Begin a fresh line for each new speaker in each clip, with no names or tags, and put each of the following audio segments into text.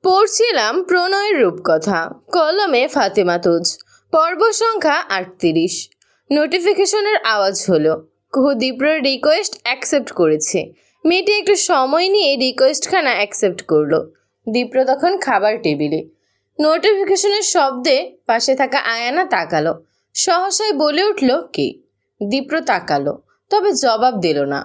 পড়ছিলাম প্রণয়ের রূপকথা, কলমে ফাতেমা তুজ, পর্ব সংখ্যা 38। নোটিফিকেশনের আওয়াজ হলো। কুহু দীপ্রর রিকোয়েস্ট অ্যাকসেপ্ট করেছে। মেয়েটি একটু সময় নিয়ে রিকোয়েস্টখানা অ্যাকসেপ্ট করলো। দীপ্র তখন খাবার টেবিলে। নোটিফিকেশনের শব্দে পাশে থাকা আয়ানা তাকালো। সহসাই বলে উঠল, কে? দীপ্র তাকালো, তবে জবাব দিল না।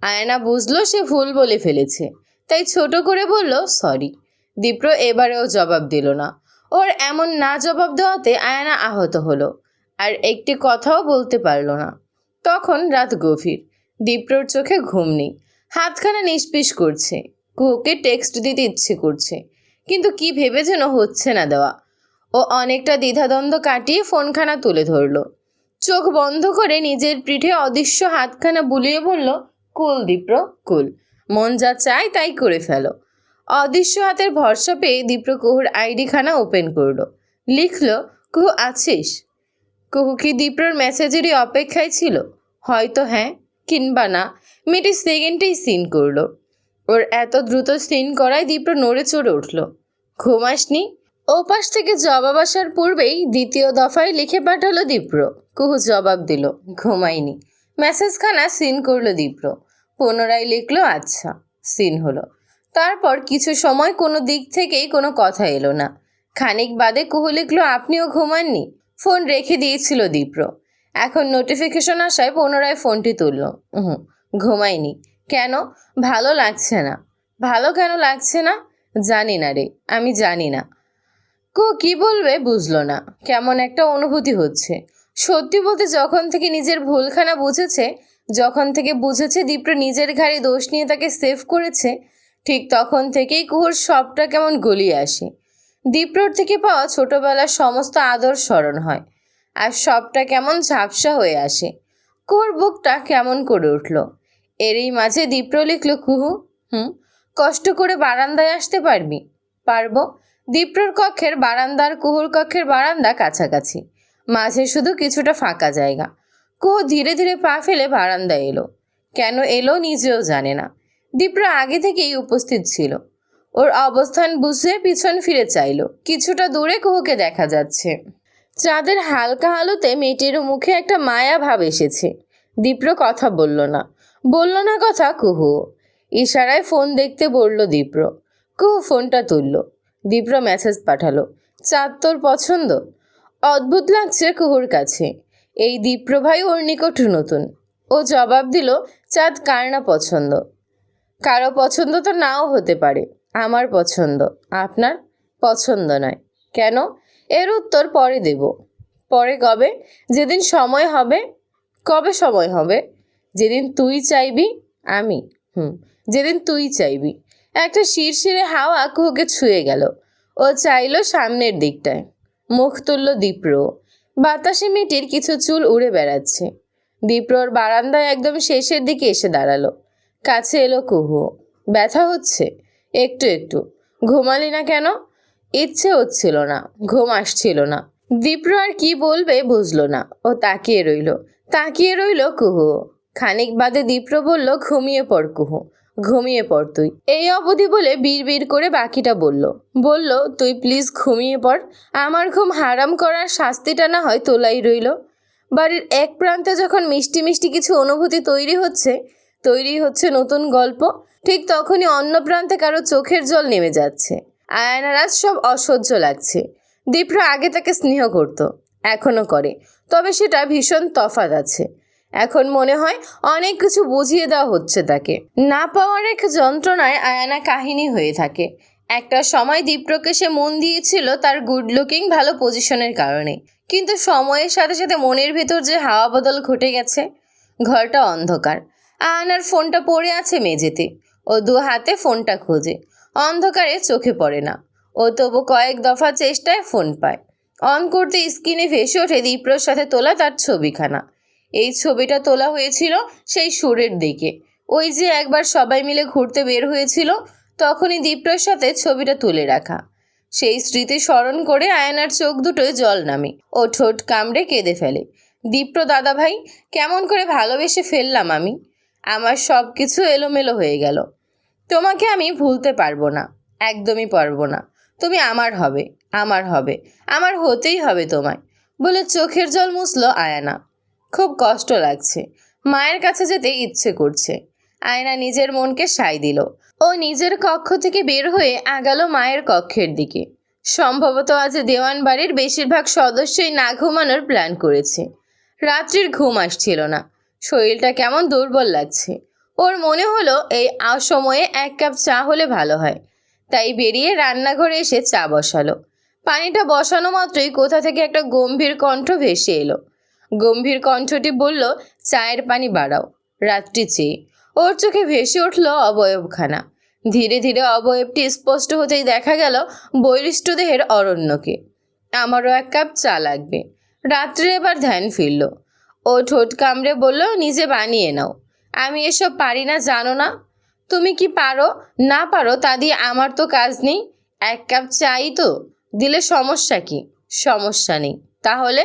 আয়ানা বুঝলো সে ভুল বলে ফেলেছে, তাই ছোট করে বলল, সরি। দীপ্র এবারেও জবাব দিল না। ওর এমন না জবাব দেওয়াতে আয়ানা আহত হলো, আর একটি কথাও বলতে পারল না। তখন রাত গভীর। দীপ্রর চোখে ঘুম নেই, হাতখানা নিষ্পিস করছে। কুহুকে টেক্সট দিতে ইচ্ছে করছে, কিন্তু কি ভেবে যেন হচ্ছে না দেওয়া। ও অনেকটা দ্বিধাদ্বন্দ্ব কাটিয়ে ফোনখানা তুলে ধরল। চোখ বন্ধ করে নিজের পিঠে অদৃশ্য হাতখানা বুলিয়ে বলল, কুল দীপ্র, কুল। মন যা চায় তাই করে ফেলো। অদৃশ্য হাতের ভরসা পেয়ে দীপ্র কুহুর আইডিখানা ওপেন করলো। লিখল, কুহু আছিস? কুহু কি দীপ্রর মেসেজেরই অপেক্ষায় ছিল? হয়তো হ্যাঁ, কিংবা না। মেয়েটি সেকেন্ডেই সিন করলো। ওর এত দ্রুত সিন করায় দীপ্র নড়ে চড়ে উঠল। ঘুমাসনি? ওপাশ থেকে জবাব আসার পূর্বেই দ্বিতীয় দফায় লিখে পাঠালো দীপ্র। কুহু জবাব দিল, ঘুমাইনি। মেসেজখানা সিন করলো দীপ্র। পুনরায় লিখলো, আচ্ছা। সিন হলো। তারপর কিছু সময় কোনো দিক থেকেই কোনো কথা এলো না। খানিক বাদে কুহু লিখলো, আপনিও ঘুমাননি? ফোন রেখে দিয়েছিল দীপ্র। এখন নোটিফিকেশন আসায় পুনরায় ফোনটি তুলল। ঘুমাইনি। কেন? ভালো লাগছে না। ভালো কেন লাগছে না? জানি না রে, আমি জানি না। কি বলবে বুঝলো না। কেমন একটা অনুভূতি হচ্ছে। সত্যি বলতে যখন থেকে নিজের ভুলখানা বুঝেছে, যখন থেকে বুঝেছে দীপ্র নিজের ঘাড়ে দোষ নিয়ে তাকে সেভ করেছে, ঠিক তখন থেকেই কুহুর সবটা কেমন গলিয়ে আসে। দীপ্রর থেকে পাওয়া ছোটবেলার সমস্ত আদর স্মরণ হয়, আর সবটা কেমন ঝাপসা হয়ে আসে। কুহুর বুকটা কেমন করে উঠল। এরই মাঝে দীপ্র লিখল, কুহু, কষ্ট করে বারান্দায় আসতে পারবি? পারবো। দীপ্রর কক্ষের বারান্দা আর কুহুর কক্ষের বারান্দা কাছাকাছি, মাঝে শুধু কিছুটা ফাঁকা জায়গা। কুহু ধীরে ধীরে পা ফেলে বারান্দায় এলো। কেন এলো নিজেও জানে না। দীপ্র আগে থেকেই উপস্থিত ছিল। ওর অবস্থান বুঝে পিছন ফিরে চাইল। কিছুটা দূরে কুহুকে দেখা যাচ্ছে। চাঁদের হালকা আলোতে মেয়েটির মুখে একটা মায়া ভাব এসেছে। দীপ্র কথা বলল না। বলল না কথা কুহু। ইশারায় ফোন দেখতে বলল দীপ্র। কুহু ফোনটা তুলল। দীপ্র মেসেজ পাঠালো, চাঁদ তোর পছন্দ? অদ্ভুত লাগছে কুহুর কাছে। এই দীপ্র ভাই ওর নিকট নতুন। ও জবাব দিল, চাঁদ কার না পছন্দ? কারো পছন্দ তো নাও হতে পারে। আমার পছন্দ, আপনার পছন্দ নয়। কেন? এর উত্তর পরে দেব। পরে কবে? যেদিন সময় হবে। কবে সময় হবে? যেদিন তুই চাইবি। আমি যেদিন তুই চাইবি। একটা শিরশিরে হাওয়া কুহুকে ছুঁয়ে গেল। ও চাইল সামনের দিকটায়। মুখ তুলল দীপ্র। বাতাসে মেয়েটির কিছু চুল উড়ে বেড়াচ্ছে। দীপ্রর বারান্দায় একদম শেষের দিকে এসে দাঁড়ালো। কাছে এলো কুহু। ব্যথা হচ্ছে? একটু একটু। ঘুমালি না কেন? ইচ্ছে হচ্ছিল না, ঘুম আসছিল না। দীপ্র আর কি বলবে বুঝলো না। ও তাকিয়ে রইল কুহু। খানিক বাদে দীপ্র বলল, ঘুমিয়ে পড় কুহু, ঘুমিয়ে পড় তুই। এই অবধি বলে বিড় করে বাকিটা বলল, তুই প্লিজ ঘুমিয়ে পড়। আমার ঘুম হারাম করার শাস্তিটা না হয় তোলাই রইল। বাড়ির এক প্রান্তে যখন মিষ্টি মিষ্টি কিছু অনুভূতি তৈরি হচ্ছে নতুন গল্প, ঠিক তখনই অন্য প্রান্তে কারো চোখের জল নেমে যাচ্ছে। আয়ানার আজ সব অসহ্য লাগছে। দীপ্র আগে তাকে স্নেহ করত, এখনো করে, তবে সেটা ভীষণ তফাৎ আছে। এখন মনে হয় অনেক কিছু বুঝিয়ে দেওয়া হচ্ছে তাকে। না পাওয়ার এক যন্ত্রণায় আয়ানা কাহিনী হয়ে থাকে। একটা সময় দীপ্রকে সে মন দিয়েছিল তার গুড লুকিং ভালো পজিশনের কারণে, কিন্তু সময়ের সাথে সাথে মনের ভেতর যে হাওয়া বদল ঘটে গেছে। ঘরটা অন্ধকার। আয়নার ফোনটা পড়ে আছে মেঝেতে। ও দু হাতে ফোনটা খোঁজে। অন্ধকারে চোখে পড়ে না। ও তবু কয়েক দফা চেষ্টায় ফোন পায়। অন করতে স্ক্রিনে ভেসে ওঠে দীপ্রর সাথে তোলা তার ছবিখানা। এই ছবিটা তোলা হয়েছিল সেই সুরের দিকে। ওই যে একবার সবাই মিলে ঘুরতে বের হয়েছিল, তখনই দীপ্রর সাথে ছবিটা তুলে রাখা। সেই স্মৃতি স্মরণ করে আয়নার চোখ দুটোয় জল নামে। ও ঠোঁট কামড়ে কেঁদে ফেলে। দীপ্র দাদা ভাই, কেমন করে ভালোবেসে ফেললাম আমি। আমার সব কিছু এলোমেলো হয়ে গেল। তোমাকে আমি ভুলতে পারবো না, একদমই পারবো না। তুমি আমার হবে, আমার হবে, আমার হতেই হবে তোমায় বলে চোখের জল মুছল আয়ানা। খুব কষ্ট লাগছে, মায়ের কাছে যেতে ইচ্ছে করছে। আয়না নিজের মনকে সায় দিল। ও নিজের কক্ষ থেকে বের হয়ে আগালো মায়ের কক্ষের দিকে। সম্ভবত আজ দেওয়ান বাড়ির বেশিরভাগ সদস্যই না ঘুমানোর প্ল্যান করেছে। রাত্রির ঘুম আসছিল না, শরীরটা কেমন দুর্বল লাগছে। ওর মনে হলো এই অসময়ে 1 কাপ চা হলে ভালো হয়। তাই বেরিয়ে রান্নাঘরে এসে চা বসালো। পানিটা বসানো মাত্রই কোথা থেকে একটা গম্ভীর কণ্ঠ ভেসে এলো। গম্ভীর কণ্ঠটি বলল, চায়ের পানি বাড়াও। রাত্রি চেয়ে ওর চোখে ভেসে উঠল অবয়বখানা। ধীরে ধীরে অবয়বটি স্পষ্ট হতেই দেখা গেল বৈরিষ্ঠ দেহের অরণ্যকে। আমারও 1 কাপ চা লাগবে। রাত্রে এবার ধ্যান ফিরল। ও ঠোঁট কামড়ে বলল, নিজে বানিয়ে নাও। আমি এসব পারি না জানো না। তুমি কি পারো না পারো তা দিয়ে আমার তো কাজ নেই। 1 কাপ চাই তো, দিলে সমস্যা কি? সমস্যা নেই, তাহলে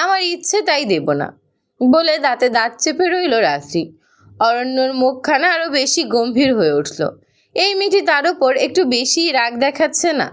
আমার ইচ্ছে তাই দেব না বলে দাঁতে দাঁত চেপে রইল রাত্রি। অরণ্যর মুখখানা আরো বেশি গম্ভীর হয়ে উঠল। এই মেয়েটি তার উপর একটু বেশি রাগ দেখাচ্ছে না?